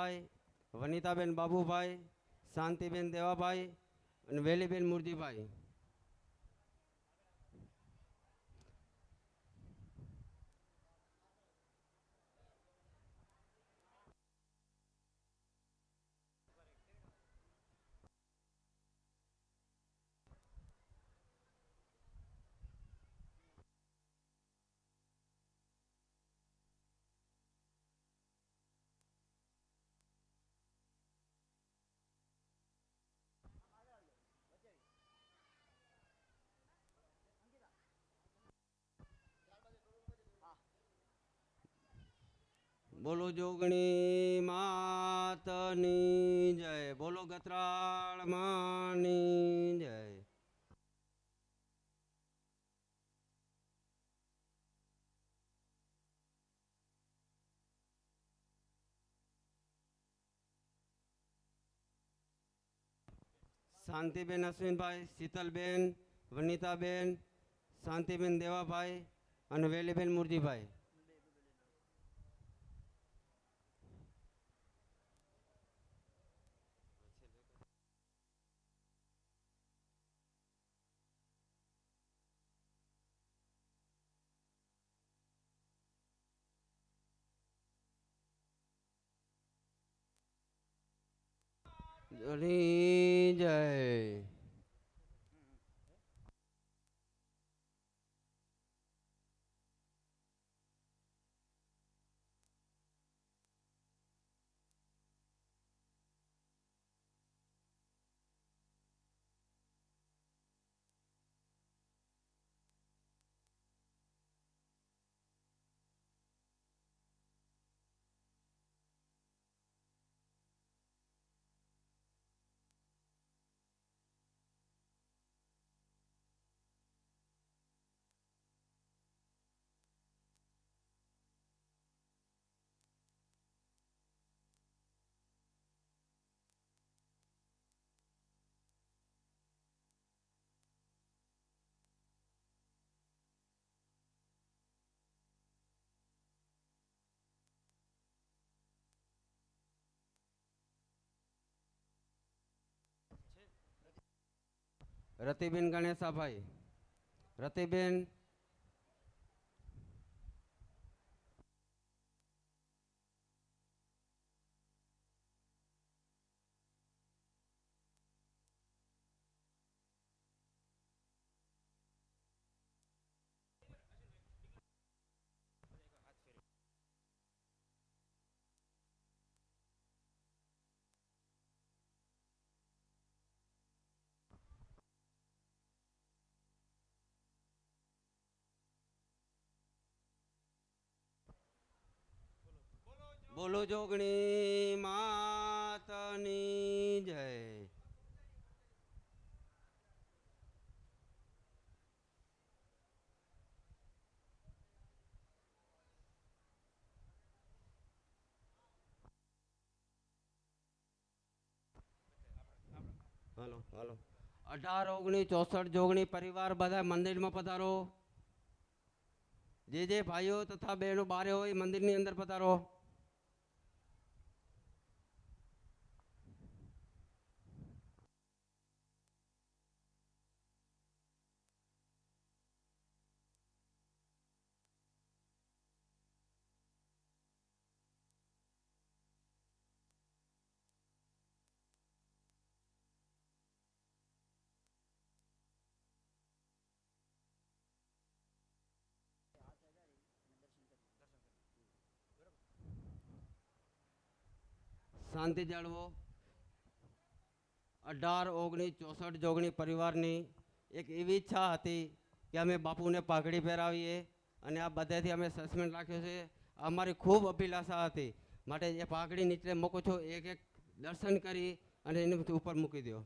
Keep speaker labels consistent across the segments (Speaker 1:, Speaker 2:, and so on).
Speaker 1: દેવાભાઈ, વનિતાબેન બાબુભાઈ, શાંતિબેન દેવાભાઈ અને વેલીબેન મુરજીભાઈ. બોલો જોગણી માતની જય, બોલો ગત્રાળ માની જય. શાંતિબેન અશ્વિનભાઈ, શીતલબેન, વનિતાબેન, શાંતિબેન દેવાભાઈ અને વેલીબેન મુરજીભાઈ. જય. રતિબેન ગણેશાભાઈ, રતિબેન, બોલો જોગણી માતની જય. હાલો હાલો. 18 19 64 જોગણી પરિવાર બધા મંદિરમાં પધારો. જે ભાઈઓ તથા બહેનો બારે હોય મંદિરની અંદર પધારો. શાંતિ જાળવો. 18 19 64 જોગણી પરિવારની એક એવી ઈચ્છા હતી કે અમે બાપુને પાઘડી પહેરાવીએ અને આ બધાથી અમે સસ્પેન્ડ રાખ્યો છે. અમારી ખૂબ અભિલાષા હતી, માટે એ પાઘડી નીચે મૂકું છું. એક એક દર્શન કરી અને એને ઉપર મૂકી દો.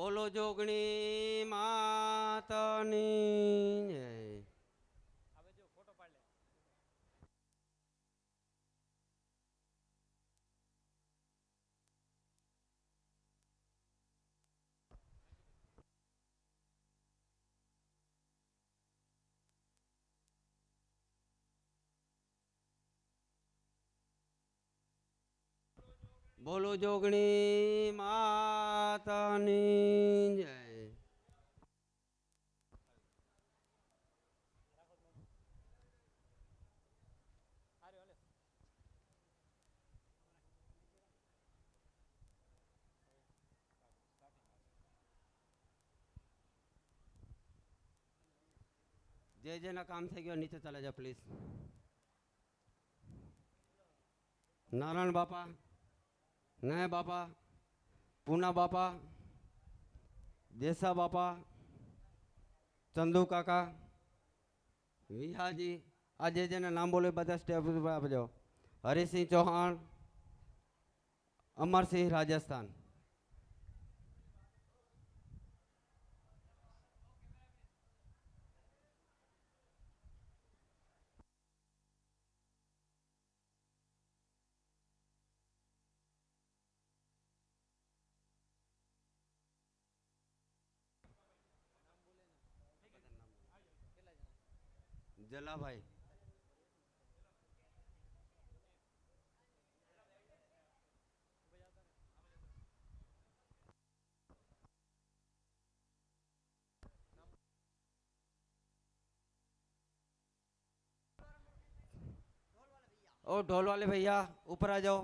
Speaker 1: બોલો જોગણી માતની જય. બોલો જોગણી માતની જય. જે જેના કામ થઈ ગયો નીચે ચાલે જા પ્લીઝ. નારાયણ બાપા, નય બાપા, પૂના બાપા, દેસા બાપા, ચંદુ કાકા, વિહાજી, આ જે જેના નામ બોલે બધા સ્ટેપ ઉપર આપજો. હરિસિંહ ચૌહાણ, અમરસિંહ રાજસ્થાન. જલાભાઈ, ओ ढोल वाले भैया ऊपर आ जाओ.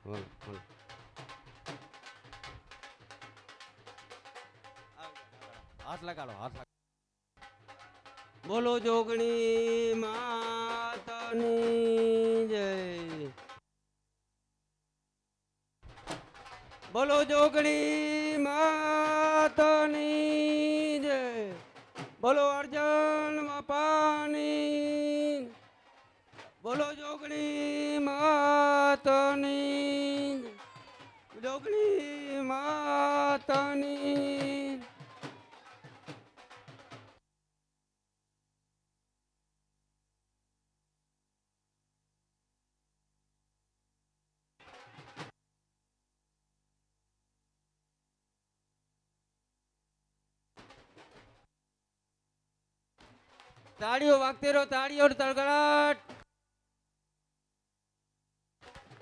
Speaker 1: बोल, बोल. हाथ लगा लो, हाथ लगा. बोलो जोगणी मातनी जय. बोलो जोगणी मातनी जय. बोलो अर्जन बापानी. बोलो जोगणी मातनी. जोगणी मातनी. ताड़ियों वागते रहो, ताड़ियों और तड़गड़ाट.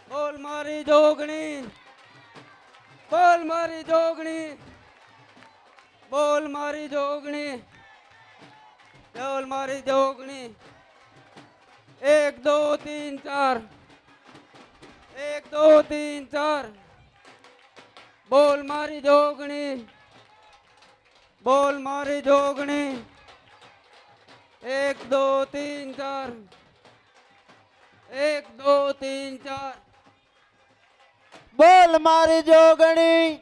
Speaker 1: बोल मारी जोगणी, बोल मारी जोगणी, बोल मारी जोगणी, बोल मारी जोगणी. 1 2 3 4, 1 2 3 4. बोल मारी जोगणी, बोल मारी जोगणी. 1 2 3 4, 1 2 3 4.
Speaker 2: બોલ મારી જોગણી,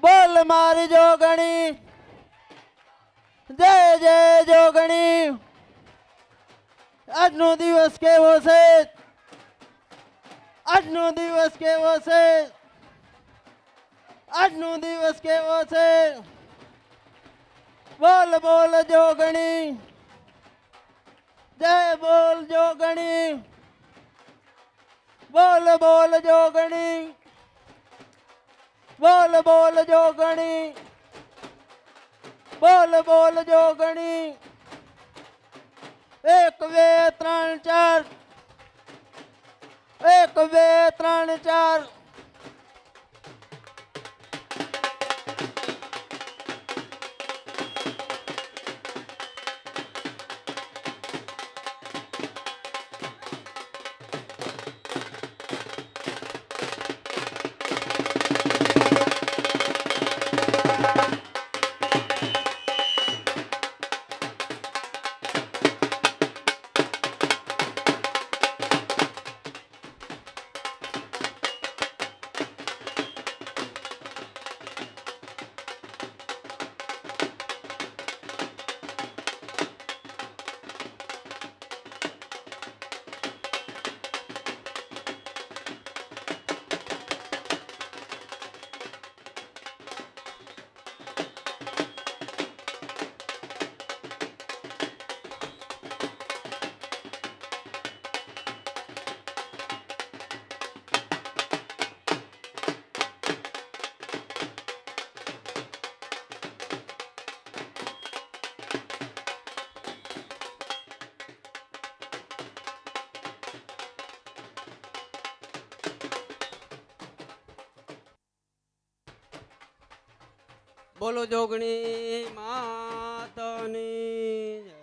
Speaker 2: બોલ મારી જોગણી, જય જય જોગણી. આજનો દિવસ કેવો છે, આજનો દિવસ કેવો છે, આજનો દિવસ કેવો છે. બોલ બોલ જોગણી, જય બોલ જોગણી. બોલ બોલ જોગણી, બોલ બોલ જોગણી, બોલ બોલ જોગણી. 1 2 3 4, 1 2 3 4.
Speaker 1: બોલો જોગણી માતની જય.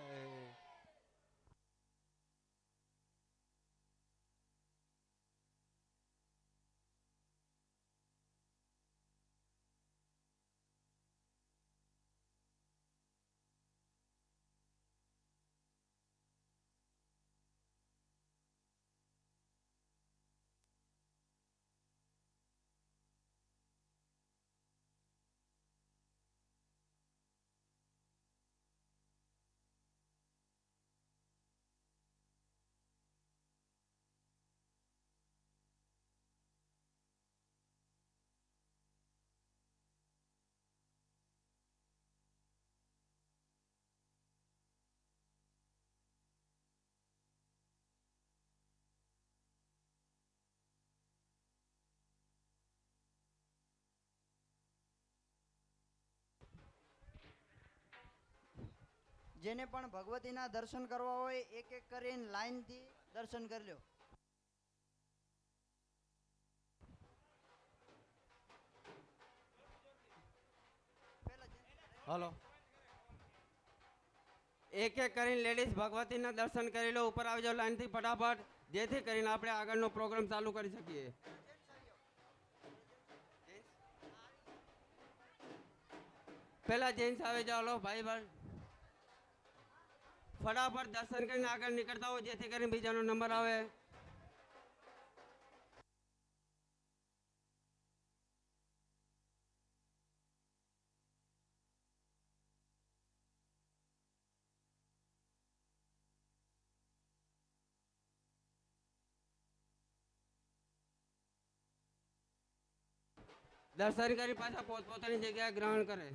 Speaker 3: જેને પણ ભગવતીના દર્શન કરવા હોય એક એક કરીને લાઈનથી દર્શન કરી લ્યો.
Speaker 1: હલો, એક એક કરીને લેડીઝ ભગવતીના દર્શન કરી લો. ઉપર આવજો લાઈનથી ફટાફટ, જેથી કરીને આપણે આગળનો પ્રોગ્રામ ચાલુ કરી શકીએ. પેલા જેન્ટ્સ આવે, ચાલો ભાઈ ભાઈ ફટાફટ દર્શન કરીને આગળ નીકળતા હોય, જેથી કરીને બીજાનો નંબર આવે. દર્શન કરી પાછા પોતપોતાની જગ્યાએ ગ્રહણ કરે.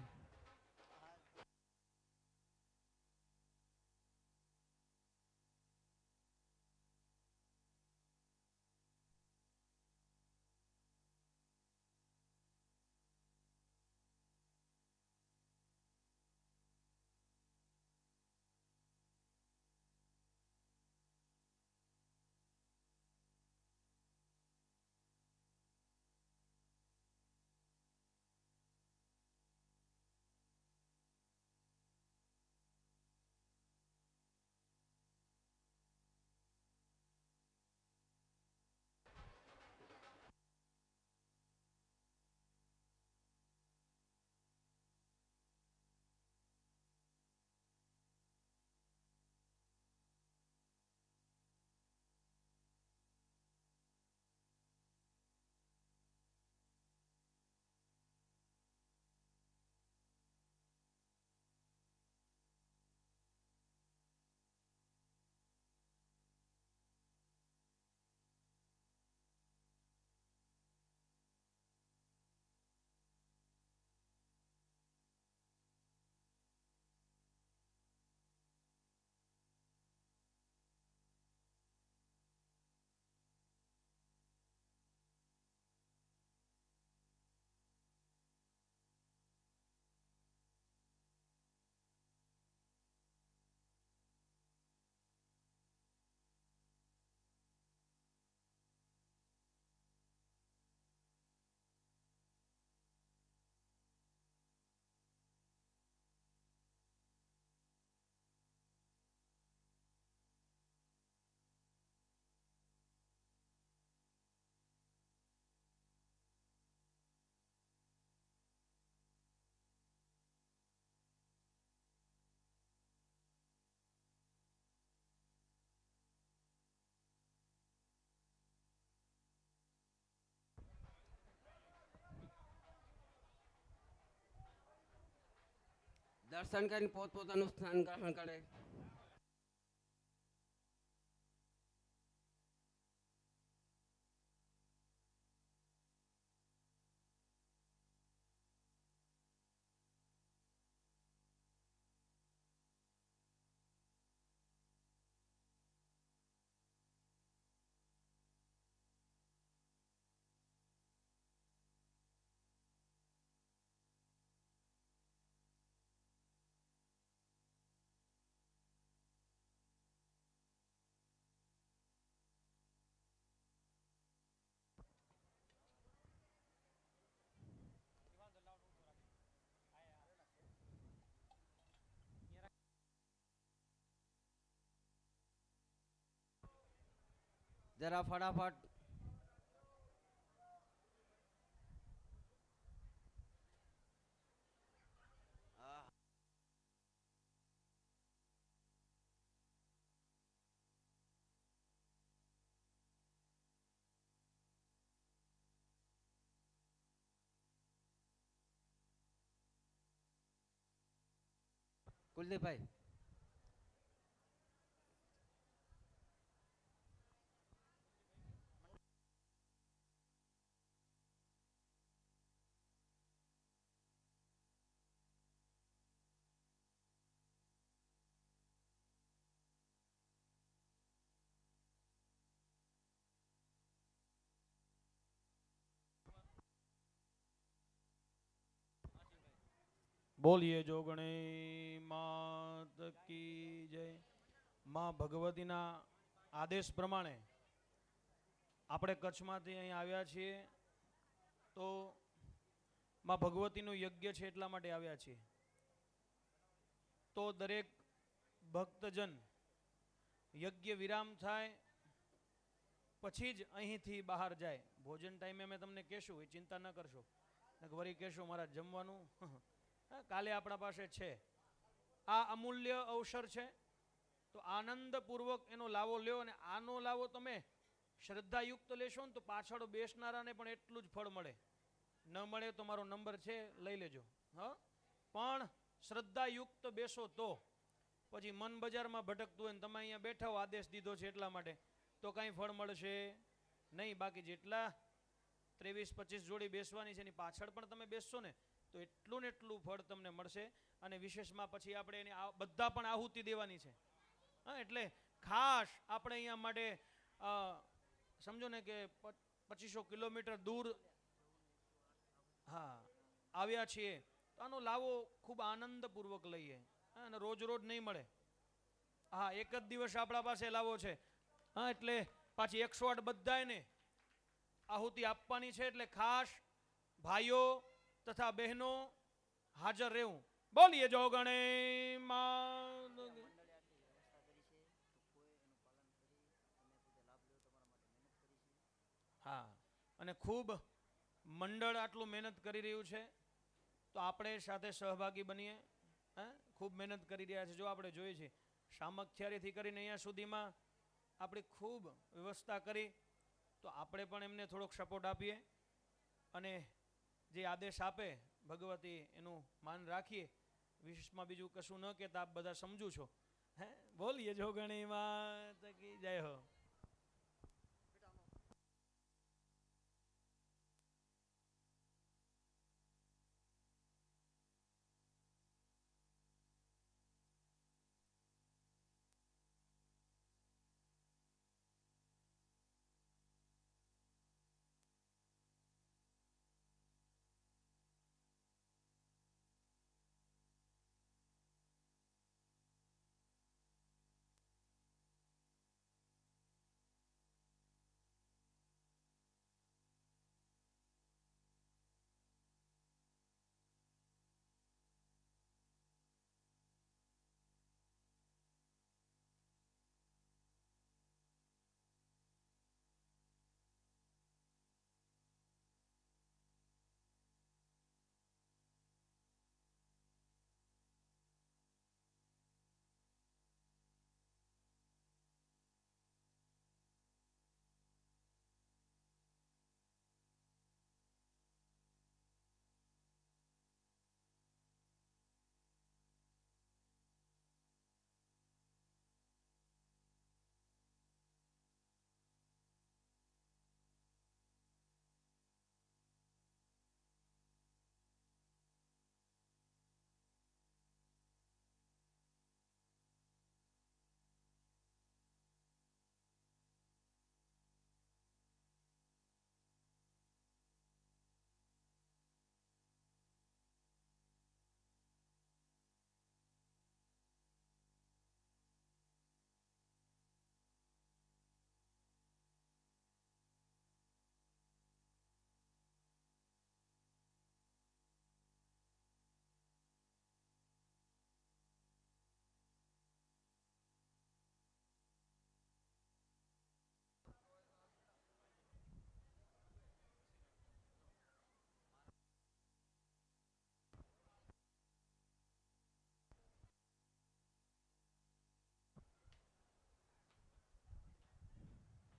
Speaker 1: દર્શન કરીને પોતપોતાનું સ્થાન ગ્રહણ કરે. જરા ફટાફટ. કુલદીપભાઈ.
Speaker 4: બોલીએ જોગણી માત કી જય. માં ભગવતીના આદેશ પ્રમાણે આપણે કચ્છમાંથી અહીં આવ્યા છીએ તો માં ભગવતીનું યજ્ઞ છે એટલા માટે આવ્યા છીએ. તો દરેક ભક્તજન યજ્ઞ વિરામ થાય પછી જ અહીંથી બહાર જાય. ભોજન ટાઈમે અમે તમને કહેશું, એ ચિંતા ન કરશો. વળી કહેશો મારા જમવાનું કાલે આપણા પાસે છે. આ અમૂલ્ય અવસર છે તો આનંદપૂર્વક એનો લાવો લ્યો. અને આનો લાવો તમે શ્રદ્ધાયુક્ત લેશો ને તો પાછળ બેસનારાને પણ એટલું જ ફળ મળે. ન મળે તો મારો નંબર છે, લઈ લેજો. હા, પણ શ્રદ્ધાયુક્ત બેસો તો. પછી મન બજારમાં ભટકતું હોય ને તમે અહીંયા બેઠા હો, આદેશ દીધો છે એટલા માટે, તો કાંઈ ફળ મળશે નહીં. બાકી જેટલા 23-25 જોડી બેસવાની છે એની પાછળ પણ તમે બેસશો ને તો એટલું ને એટલું ફળ તમને મળશે. અને વિશેષમાં પછી આપણે એને બધા પણ આહુતિ દેવાની છે. હા, એટલે ખાસ આપણે અહીંયા માટે સમજો ને કે 2500 કિલોમીટર દૂર હા આવ્યા છીએ તો આનો લાવો ખૂબ આનંદપૂર્વક લઈએ. હા, અને રોજ રોજ નહીં મળે. હા, એક જ દિવસ આપણા પાસે લાવો છે. હા, એટલે પાછી 108 બધાને આહુતિ આપવાની છે. એટલે ખાસ ભાઈઓ તથા બહેનો હાજર રહેવું. બોલીએ જોગણે માં. હા, અને ખૂબ મંડળ આટલું મહેનત કરી રહ્યું છે તો આપણે સાથે સહભાગી બનીએ. હા, ખૂબ મહેનત કરી રહ્યા છે. જો આપણે જોઈએ છીએ સામખ્યારીથી કરીને અહીંયા સુધીમાં આપણી ખૂબ વ્યવસ્થા કરી, તો આપણે પણ એમને થોડોક સપોર્ટ આપીએ અને જે આદેશ આપે ભગવતી એનું માન રાખીએ. વિશેષમાં બીજું કશું ન કહેતા આપ બધા સમજુ છો. હે, બોલીએ જોગણી માત કી જય હો.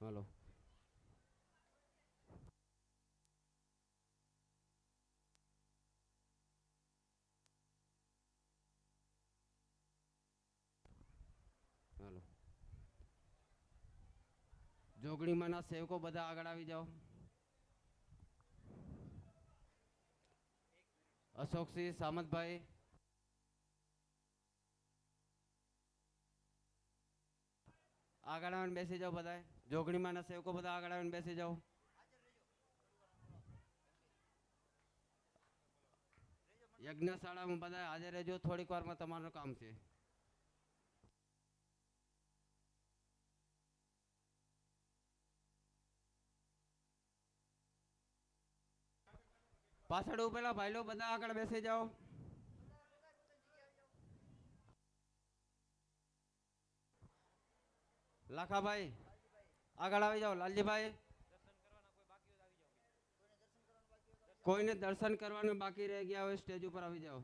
Speaker 1: હાલો. હાલો. જોગણીમાંના સેવકો બધા આગળ આવી જાઓ. અશોકસિંહ સામતભાઈ, આગળ આવીને બેસી જાઓ બધા. જોગણીમાંના સેવકો બધા આગળ આવીને બેસી જાઓ. યજ્ઞશાળામાં બધા હાજર રહેજો, થોડીક વારમાં તમારું કામ છે. પાછળ ઉભેલા ભાઈલો બધા આગળ બેસી જાઓ. લાખાભાઈ આગળ આવી જાઓ. લાલજીભાઈ, કોઈને દર્શન કરવાનું બાકી રહી ગયા હોય સ્ટેજ ઉપર આવી જાઓ.